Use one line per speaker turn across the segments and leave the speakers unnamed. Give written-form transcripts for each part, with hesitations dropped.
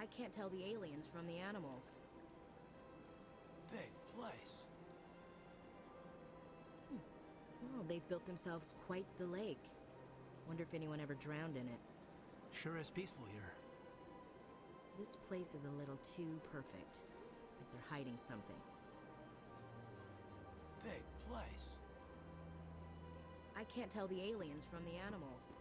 I can't tell the aliens from the animals.
Big place.
Oh, they've built themselves quite the lake. Wonder if anyone ever drowned in it.
Sure is peaceful here.
This place is a little too perfect. Like they're hiding something.
Big place.
I can't tell the aliens from the animals.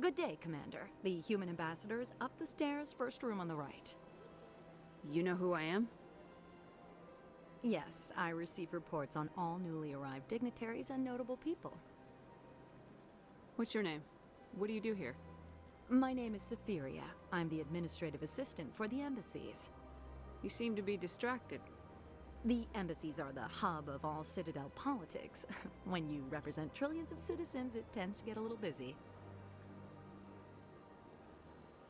Good day, Commander. The human ambassador is up the stairs, first room on the right.
You know who I am?
Yes, I receive reports on all newly arrived dignitaries and notable people.
What's your name? What do you do here?
My name is Safiria. I'm the administrative assistant for the embassies.
You seem to be distracted.
The embassies are the hub of all Citadel politics. When you represent trillions of citizens, it tends to get a little busy.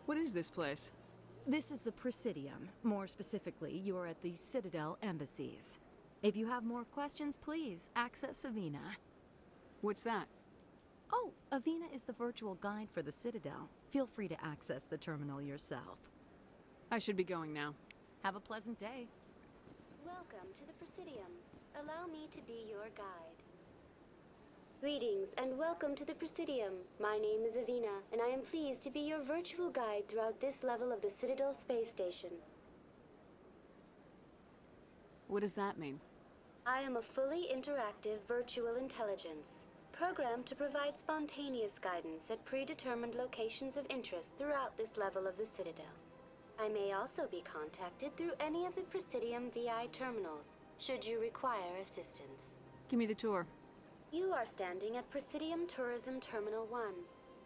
What is this place?
This is the presidium. More specifically, you are at the Citadel embassies. If you have more questions, please access Avina.
What's that?
Oh, Avina is the virtual guide for the Citadel. Feel free to access the terminal yourself.
I should be going now.
Have a pleasant day.
Welcome to the Presidium. Allow me to be your guide. Greetings and welcome to the Presidium. My name is Avina, and I am pleased to be your virtual guide throughout this level of the Citadel space station.
What does that mean?
I am a fully interactive virtual intelligence, programmed to provide spontaneous guidance at predetermined locations of interest throughout this level of the Citadel. I may also be contacted through any of the Presidium VI terminals, should you require assistance.
Give me the tour.
You are standing at Presidium Tourism Terminal 1.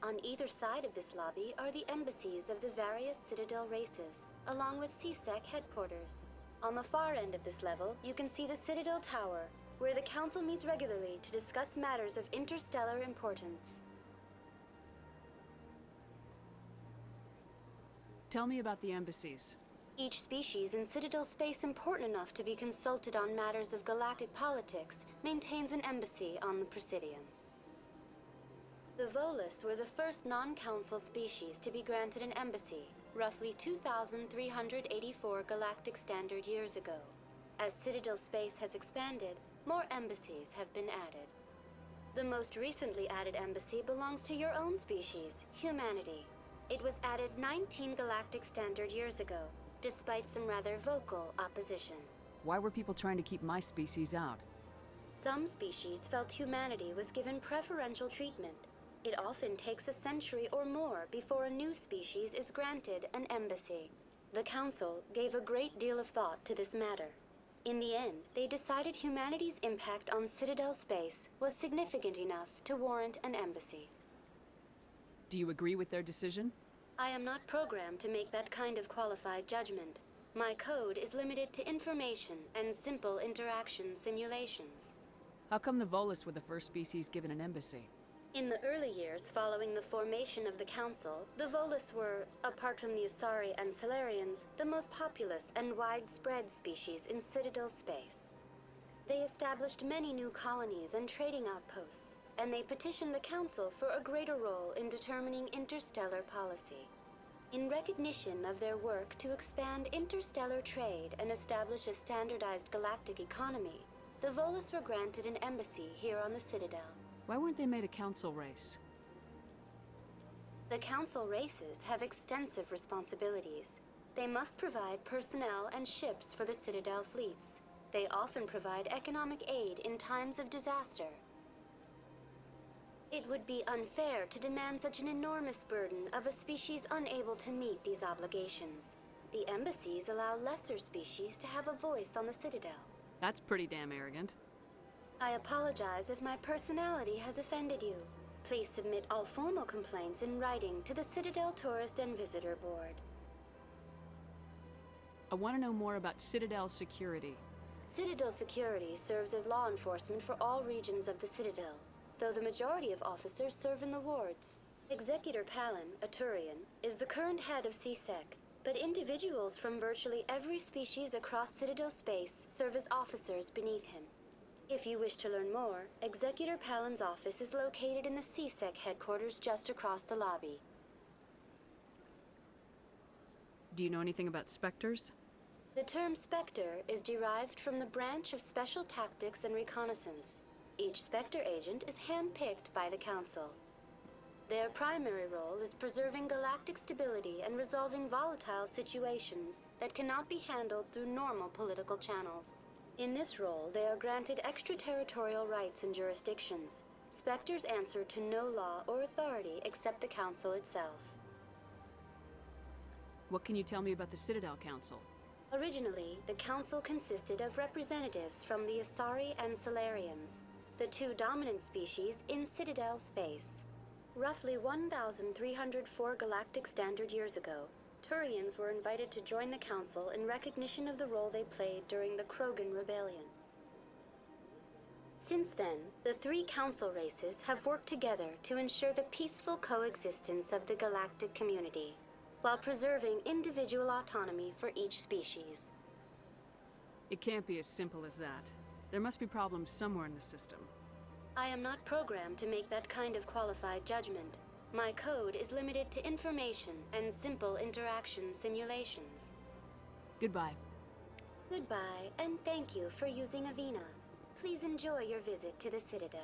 On either side of this lobby are the embassies of the various Citadel races, along with CSEC headquarters. On the far end of this level, you can see the Citadel Tower, where the Council meets regularly to discuss matters of interstellar importance.
Tell me about the embassies.
Each species in Citadel space important enough to be consulted on matters of galactic politics maintains an embassy on the Presidium. The Volus were the first non-council species to be granted an embassy, roughly 2,384 galactic standard years ago. As Citadel space has expanded, more embassies have been added. The most recently added embassy belongs to your own species, humanity. It was added 19 galactic standard years ago, despite some rather vocal opposition.
Why were people trying to keep my species out?
Some species felt humanity was given preferential treatment. It often takes a century or more before a new species is granted an embassy. The Council gave a great deal of thought to this matter. In the end, they decided humanity's impact on Citadel space was significant enough to warrant an embassy.
Do you agree with their decision?
I am not programmed to make that kind of qualified judgment. My code is limited to information and simple interaction simulations.
How come the Volus were the first species given an embassy?
In the early years following the formation of the Council, the Volus were, apart from the Asari and Solarians, the most populous and widespread species in Citadel space. They established many new colonies and trading outposts, and they petitioned the Council for a greater role in determining interstellar policy. In recognition of their work to expand interstellar trade and establish a standardized galactic economy, the Volus were granted an embassy here on the Citadel.
Why weren't they made a council race?
The Council races have extensive responsibilities. They must provide personnel and ships for the Citadel fleets. They often provide economic aid in times of disaster. It would be unfair to demand such an enormous burden of a species unable to meet these obligations. The embassies allow lesser species to have a voice on the Citadel.
That's pretty damn arrogant.
I apologize if my personality has offended you. Please submit all formal complaints in writing to the Citadel Tourist and Visitor Board.
I want to know more about Citadel security.
Citadel security serves as law enforcement for all regions of the Citadel, though the majority of officers serve in the wards. Executor Palin, a Turian, is the current head of CSEC. but individuals from virtually every species across Citadel space serve as officers beneath him. If you wish to learn more, Executor Palin's office is located in the CSEC headquarters just across the lobby.
Do you know anything about Spectres?
The term Spectre is derived from the branch of Special Tactics and Reconnaissance. Each Spectre agent is handpicked by the Council. Their primary role is preserving galactic stability and resolving volatile situations that cannot be handled through normal political channels. In this role, they are granted extraterritorial rights and jurisdictions. Spectres answer to no law or authority except the Council itself.
What can you tell me about the Citadel Council?
Originally, the Council consisted of representatives from the Asari and Solarians, the two dominant species in Citadel space. Roughly 1,304 galactic standard years ago, Turians were invited to join the Council in recognition of the role they played during the Krogan Rebellion. Since then, the three Council races have worked together to ensure the peaceful coexistence of the galactic community, while preserving individual autonomy for each species.
It can't be as simple as that. There must be problems somewhere in the system.
I am not programmed to make that kind of qualified judgment. My code is limited to information and simple interaction simulations.
Goodbye.
Goodbye, and thank you for using Avina. Please enjoy your visit to the Citadel.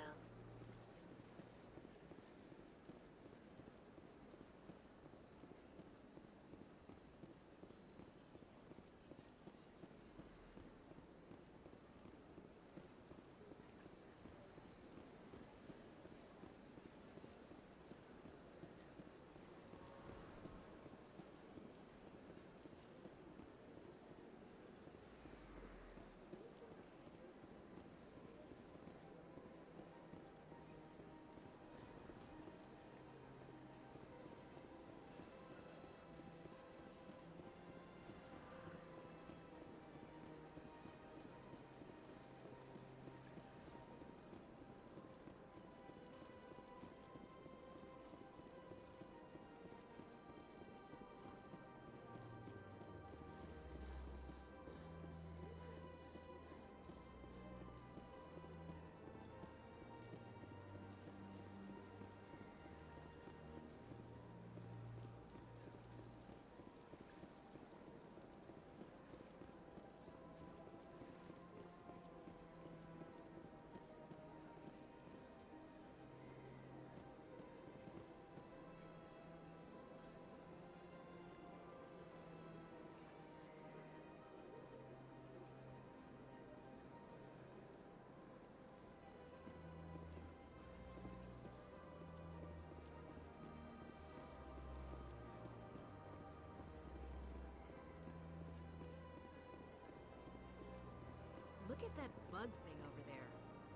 Look at that bug thing over there.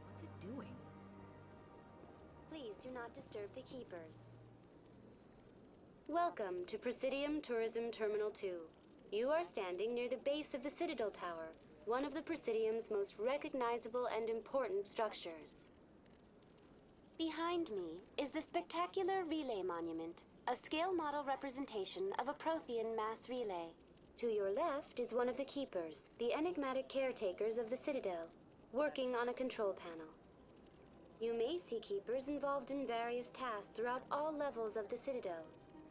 What's it doing?
Please do not disturb the Keepers. Welcome to Presidium Tourism Terminal 2. You are standing near the base of the Citadel Tower, one of the Presidium's most recognizable and important structures. Behind me is the spectacular Relay Monument, a scale model representation of a Prothean mass relay. To your left is one of the Keepers, the enigmatic caretakers of the Citadel, working on a control panel. You may see Keepers involved in various tasks throughout all levels of the Citadel.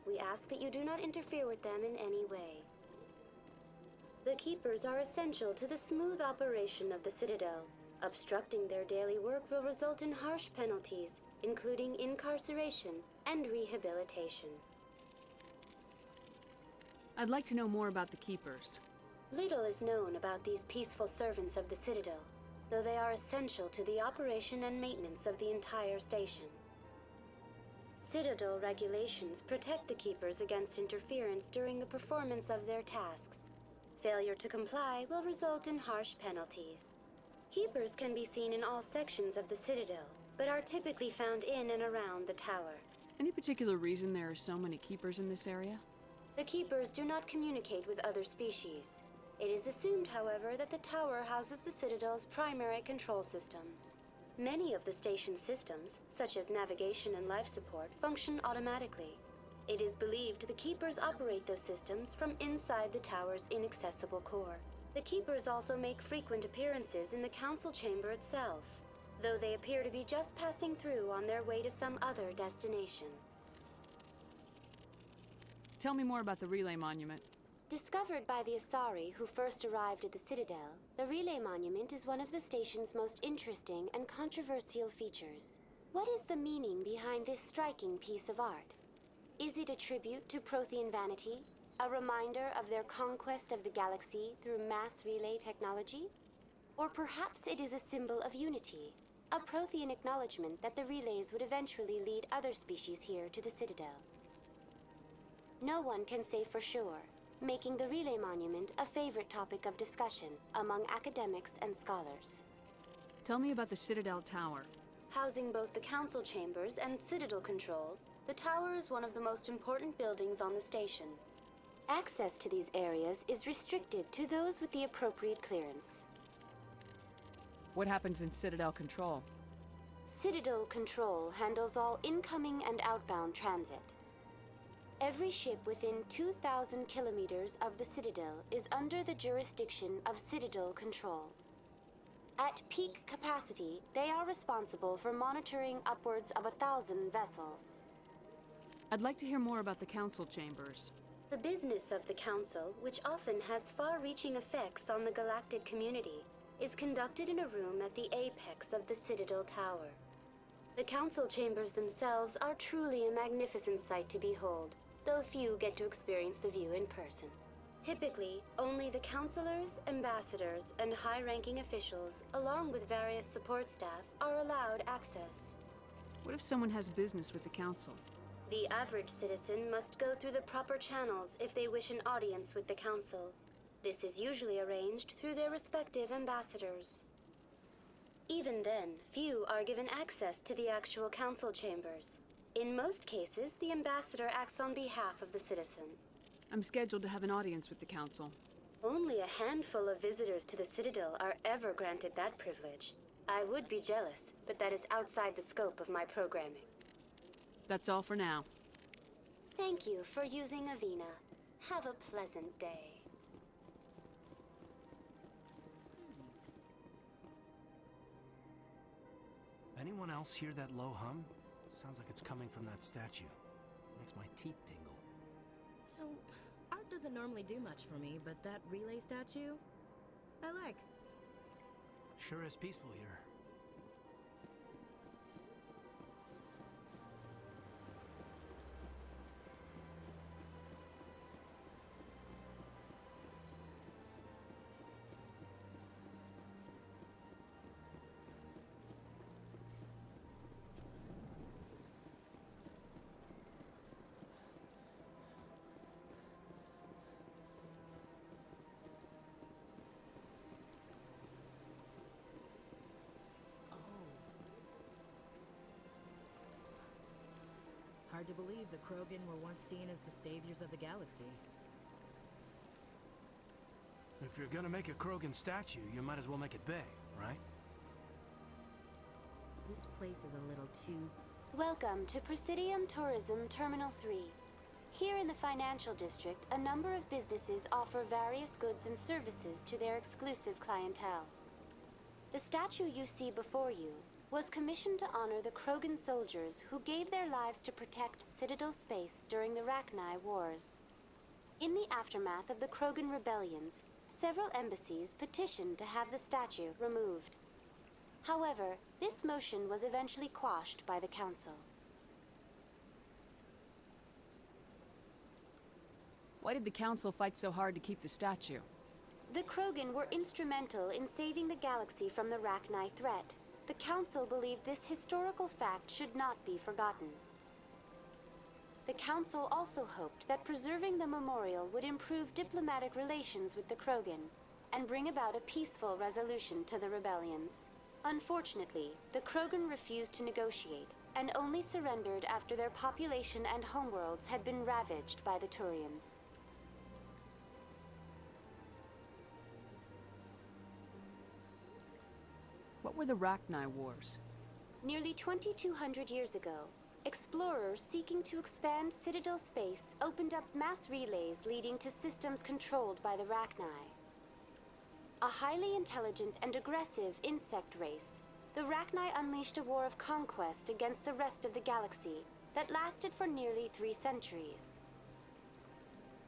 We ask that you do not interfere with them in any way. The Keepers are essential to the smooth operation of the Citadel. Obstructing their daily work will result in harsh penalties, including incarceration and rehabilitation.
I'd like to know more about the Keepers.
Little is known about these peaceful servants of the Citadel, though they are essential to the operation and maintenance of the entire station. Citadel regulations protect the Keepers against interference during the performance of their tasks. Failure to comply will result in harsh penalties. Keepers can be seen in all sections of the Citadel, but are typically found in and around the tower.
Any particular reason there are so many Keepers in this area?
The Keepers do not communicate with other species. It is assumed, however, that the tower houses the Citadel's primary control systems. Many of the station's systems, such as navigation and life support, function automatically. It is believed the Keepers operate those systems from inside the tower's inaccessible core. The Keepers also make frequent appearances in the Council Chamber itself, though they appear to be just passing through on their way to some other destination.
Tell me more about the relay monument.
Discovered by the Asari who first arrived at the Citadel, the Relay Monument is one of the station's most interesting and controversial features. What is the meaning behind this striking piece of art? Is it a tribute to Prothean vanity? A reminder of their conquest of the galaxy through mass relay technology? Or perhaps it is a symbol of unity, a Prothean acknowledgement that the relays would eventually lead other species here to the Citadel. No one can say for sure, making the Relay Monument a favorite topic of discussion among academics and scholars.
Tell me about the Citadel Tower.
Housing both the Council Chambers and Citadel Control, the tower is one of the most important buildings on the station. Access to these areas is restricted to those with the appropriate clearance.
What happens in Citadel Control?
Citadel Control handles all incoming and outbound transit. Every ship within 2,000 kilometers of the Citadel is under the jurisdiction of Citadel Control. At peak capacity, they are responsible for monitoring upwards of 1,000 vessels.
I'd like to hear more about the Council Chambers.
The business of the Council, which often has far-reaching effects on the galactic community, is conducted in a room at the apex of the Citadel Tower. The Council Chambers themselves are truly a magnificent sight to behold, though few get to experience the view in person. Typically, only the councilors, ambassadors, and high-ranking officials, along with various support staff, are allowed access.
What if someone has business with the Council?
The average citizen must go through the proper channels if they wish an audience with the Council. This is usually arranged through their respective ambassadors. Even then, few are given access to the actual Council Chambers. In most cases, the ambassador acts on behalf of the citizen.
I'm scheduled to have an audience with the Council.
Only a handful of visitors to the Citadel are ever granted that privilege. I would be jealous, but that is outside the scope of my programming.
That's all for now.
Thank you for using Avina. Have a pleasant day.
Anyone else hear that low hum? Sounds like it's coming from that statue. Makes my teeth tingle.
You know, art doesn't normally do much for me, but that relay statue, I like.
Sure is peaceful here.
Hard to believe the Krogan were once seen as the saviors of the galaxy.
If you're gonna make a Krogan statue, you might as well make it big, right?
This place is a little too...
Welcome to Presidium Tourism Terminal 3. Here in the financial district, a number of businesses offer various goods and services to their exclusive clientele. The statue you see before you was commissioned to honor the Krogan soldiers who gave their lives to protect Citadel space during the Rachni Wars. In the aftermath of the Krogan rebellions, several embassies petitioned to have the statue removed. However, this motion was eventually quashed by the Council.
Why did the Council fight so hard to keep the statue?
The Krogan were instrumental in saving the galaxy from the Rachni threat. The Council believed this historical fact should not be forgotten. The Council also hoped that preserving the memorial would improve diplomatic relations with the Krogan and bring about a peaceful resolution to the rebellions. Unfortunately, the Krogan refused to negotiate and only surrendered after their population and homeworlds had been ravaged by the Turians.
What were the Rachni Wars?
Nearly 2,200 years ago, explorers seeking to expand Citadel space opened up mass relays leading to systems controlled by the Rachni. A highly intelligent and aggressive insect race, the Rachni unleashed a war of conquest against the rest of the galaxy that lasted for nearly 3 centuries.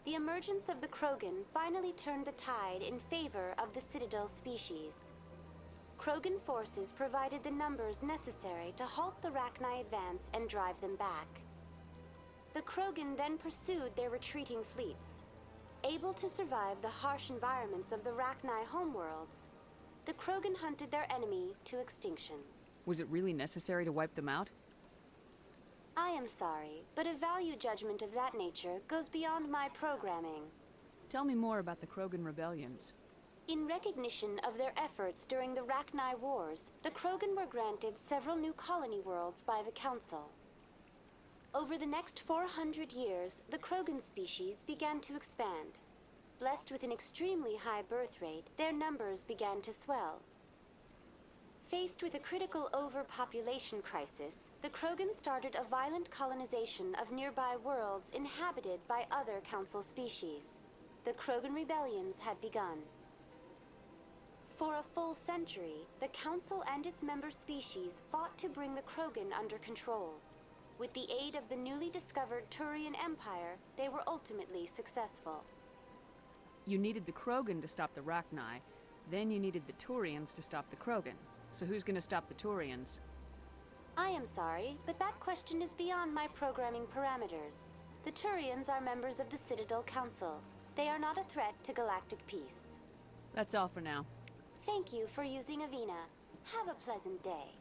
The emergence of the Krogan finally turned the tide in favor of the Citadel species. Krogan forces provided the numbers necessary to halt the Rachni advance and drive them back. The Krogan then pursued their retreating fleets. Able to survive the harsh environments of the Rachni homeworlds, the Krogan hunted their enemy to extinction.
Was it really necessary to wipe them out?
I am sorry, but a value judgment of that nature goes beyond my programming.
Tell me more about the Krogan rebellions.
In recognition of their efforts during the Rachni Wars, the Krogan were granted several new colony worlds by the Council. Over the next 400 years, the Krogan species began to expand. Blessed with an extremely high birth rate, their numbers began to swell. Faced with a critical overpopulation crisis, the Krogan started a violent colonization of nearby worlds inhabited by other Council species. The Krogan rebellions had begun. For a full century, the Council and its member species fought to bring the Krogan under control. With the aid of the newly discovered Turian Empire, they were ultimately successful.
You needed the Krogan to stop the Rachni, then you needed the Turians to stop the Krogan. So who's gonna stop the Turians?
I am sorry, but that question is beyond my programming parameters. The Turians are members of the Citadel Council. They are not a threat to galactic peace.
That's all for now.
Thank you for using Avina. Have a pleasant day.